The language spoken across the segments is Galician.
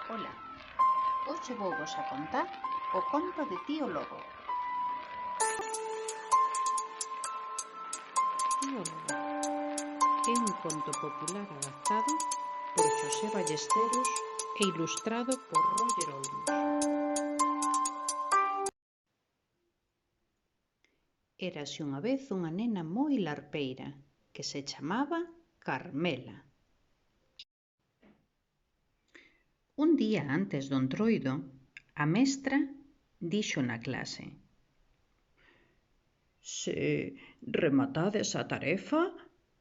Ola, hoxe vouvos a contar o conto de Tío Lobo. Tío Lobo é un conto popular adaptado por Xosé Ballesteros e ilustrado por Roger Olmos. Érase unha vez unha nena moi larpeira que se chamaba Carmela. Un día antes do Entroido, a mestra dixo na clase: "Se rematades a tarefa,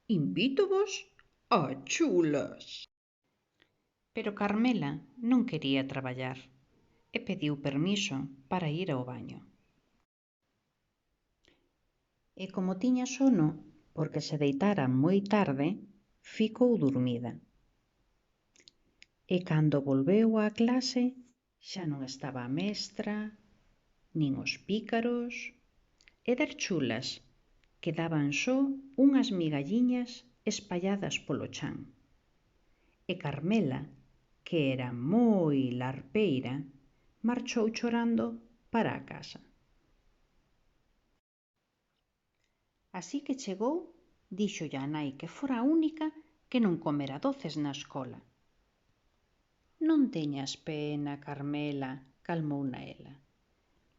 invítovos a chulas". Pero Carmela non quería traballar e pediu permiso para ir ao baño. E como tiña sono, porque se deitara moi tarde, ficou durmida. E cando volveu á clase, xa non estaba a mestra, nin os pícaros, e das chulas quedaban só unhas migalliñas espalladas polo chan. E Carmela, que era moi larpeira, marchou chorando para a casa. Así que chegou, díxolle a nai que fora a única que non comera doces na escola. "Non teñas pena, Carmela", calmouna ela.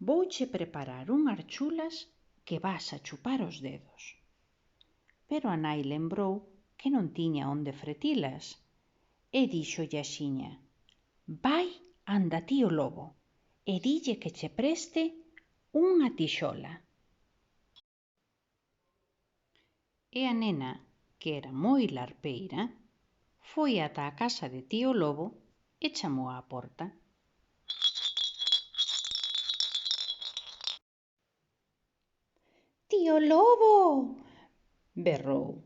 "Vouche preparar unhas chulas que vas a chupar os dedos". Pero a nai lembrou que non tiña onde fretilas e díxolle axiña: "Vai anda Tío Lobo e dille que che preste unha tixola". E a nena, que era moi larpeira, foi ata a casa de Tío Lobo e chamou á porta. "Tío Lobo!", berrou.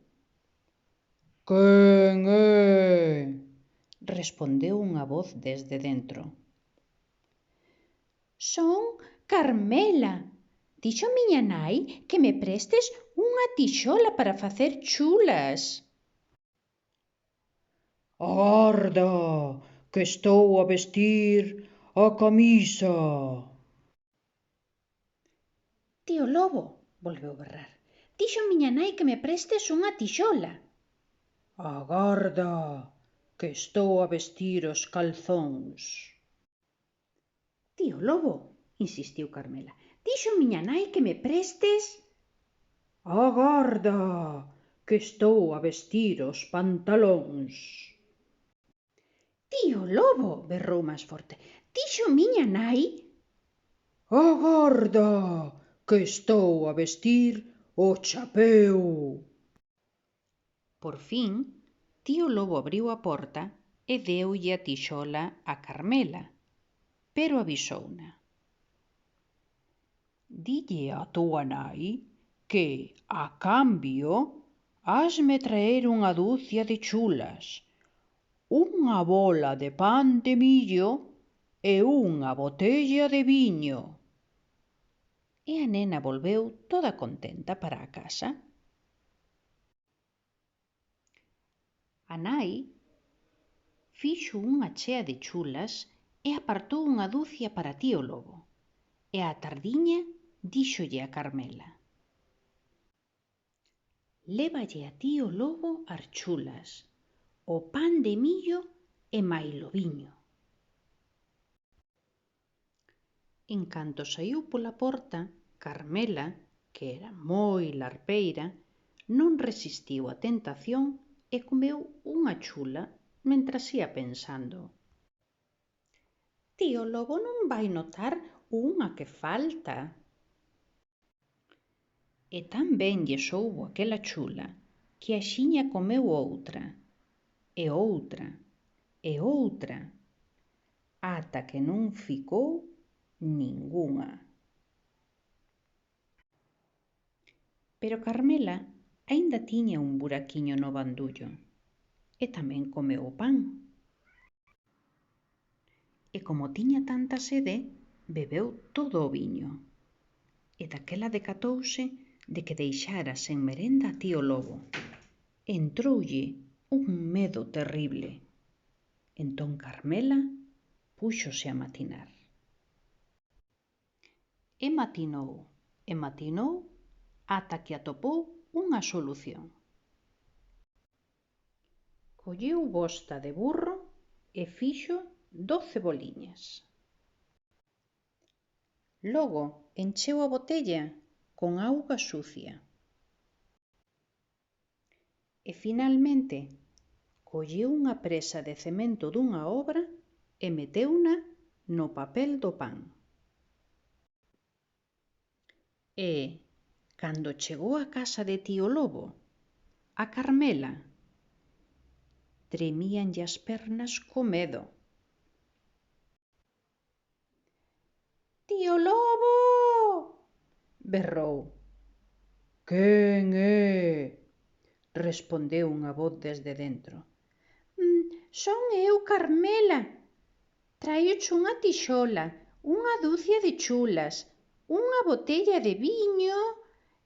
"Quen é?", respondeu unha voz desde dentro. "Son Carmela. Dixo miña nai que me prestes unha tixola para facer chulas". "Agarda, que estou a vestir a camisa". "Tío Lobo", volveu berrar, "dixo miña nai que me prestes unha tixola". "Agarda, que estou a vestir os calzóns". "Tío Lobo", insistiu Carmela, "dixo miña nai que me prestes". "Agarda, que estou a vestir os pantalóns". "Tío Lobo", berrou máis forte, "dixo miña nai". "Agarda, que estou a vestir o chapeu". Por fin, Tío Lobo abriu a porta e deulle a tixola a Carmela, pero avisouna: "Dille a túa nai que, a cambio, hasme traer unha ducia de chulas, unha bola de pan de millo e unha botella de viño". E a nena volveu toda contenta para a casa. A nai fixo unha chea de chulas e apartou unha ducia para Tío Lobo. E á tardiña díxolle a Carmela: "Lévalle a Tío Lobo as chulas, o pan de millo e mailo viño". En canto saíu pola porta, Carmela, que era moi larpeira, non resistiu a tentación e comeu unha chula mentras ía pensando: "Tío Lobo non vai notar unha que falta". E tan ben lle soubo aquela chula que axiña comeu outra, e outra, e outra, ata que non ficou ningunha. Pero Carmela aínda tiña un buraquiño no bandullo e tamén comeu o pan. E como tiña tanta sede, bebeu todo o viño. E daquela decatouse de que deixara sen merenda a Tío Lobo. Entroulle un medo terrible. Entón Carmela púxose a matinar. E matinou, ata que atopou unha solución. Colleu bosta de burro e fixo 12 boliñas. Logo encheu a botella con auga sucia. E finalmente colleu unha presa de cemento dunha obra e meteuna no papel do pan. E, cando chegou á casa de tío Lobo, a Carmela tremíanlle as pernas co medo. «Tío Lobo!», berrou. «Quen é?», respondeu unha voz desde dentro. «Son eu, Carmela. Traioche unha tixola, unha ducia de chulas, unha botella de viño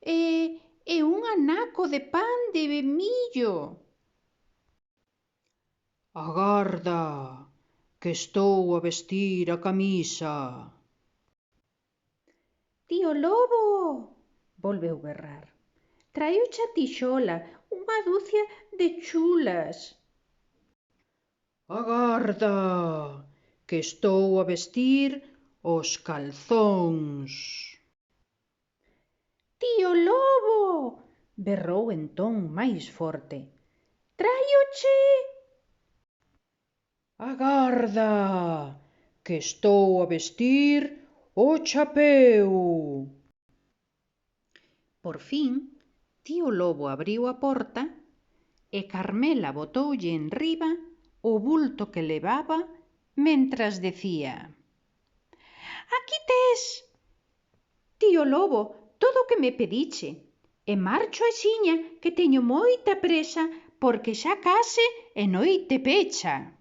e un anaco de pan de millo». «Agarda, que estou a vestir a camisa». «Tío Lobo!», volveu berrar. «Traioche a tixola, unha ducia de chulas». «Agarda, que estou a vestir os calzóns». «Tío Lobo!», berrou entón máis forte. «Traioche...» «Agarda, que estou a vestir o chapeu». Por fin, tío Lobo abriu a porta e Carmela botoulle enriba o bulto que levaba mentras decía: «Aquí tes, tío Lobo, todo o que me pediche, e marcho axiña que teño moita presa porque xa case e noite pecha».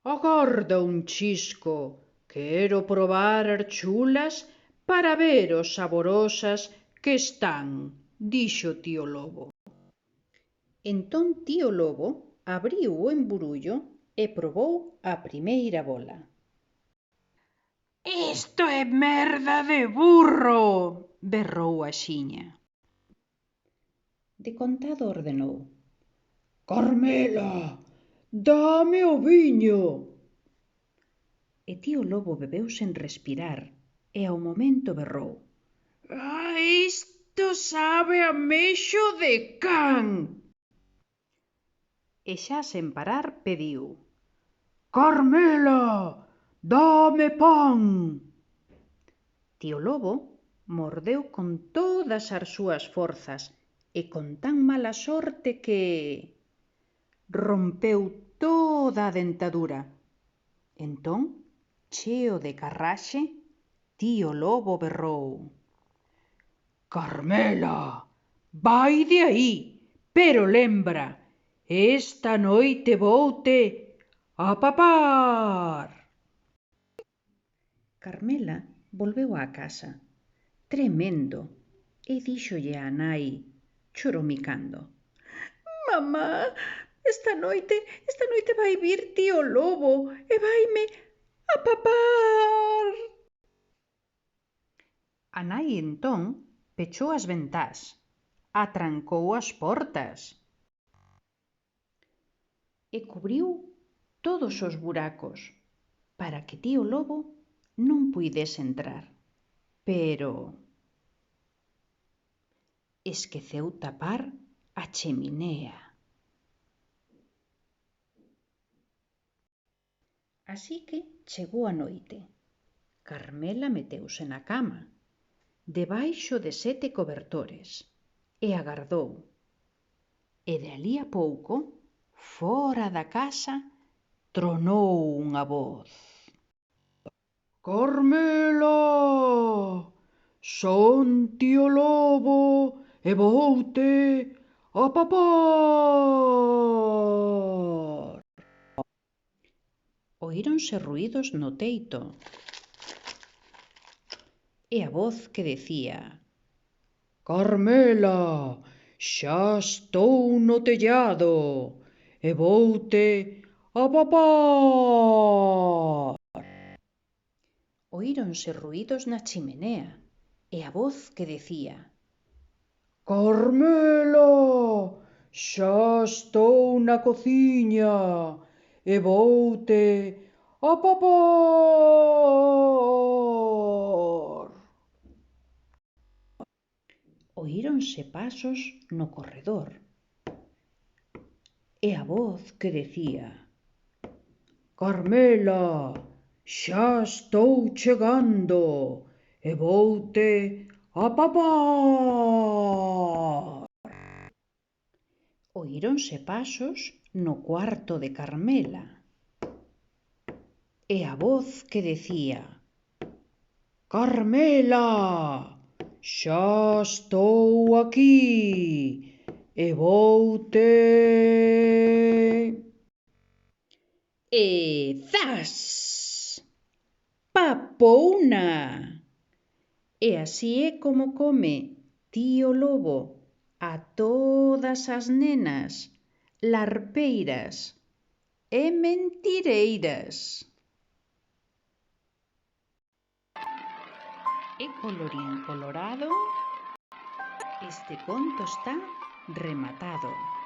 «Agarda un chisco, quero probar as chulas para ver o saborosas que están», dixo tío Lobo. Entón tío Lobo abriu o emburullo e probou a primeira bola. «Isto é merda de burro!», berrou axiña. Decontado ordenou: «Carmela, dame o viño». E tío Lobo bebeu sen respirar e ao momento berrou: «Isto sabe a mexo de can!». E xa sen parar pediu: «Carmela, dame pan». Tío Lobo mordeu con todas as súas forzas e con tan mala sorte que rompeu toda a dentadura. Entón, cheo de carraxe, tío Lobo berrou: «Carmela, vai de aí, pero lembra, esta noite voute a papar». Carmela volveu á casa, tremendo, e díxolle á nai, choromicando: «Mamá, esta noite vai vir tío Lobo e vaime a papar». A nai entón pechou as ventás, atrancou as portas e cubriu todos os buracos para que tío Lobo non puidese entrar. Pero esqueceu tapar a cheminea. Así que chegou a noite. Carmela meteuse na cama, debaixo de 7 cobertores, e agardou. E de alí a pouco, fóra da casa, tronou unha voz: «Carmela, son tío Lobo e voute a papar». Oíronse ruídos no teito e a voz que decía: «Carmela, xa estou no tellado e voute a papar. Oíronse ruídos na chimenea e a voz que decía: Carmela, xa estou na cociña e voute a papar. Oíronse pasos no corredor e a voz que decía: Carmela, xa estou chegando e voute a papar. Oíronse pasos no cuarto de Carmela e a voz que decía: Carmela, xa estou aquí e voute... E zas! Papouna! E así é como come tío lobo a todas as nenas larpeiras e mentireiras. E colorín colorado, este conto está rematado.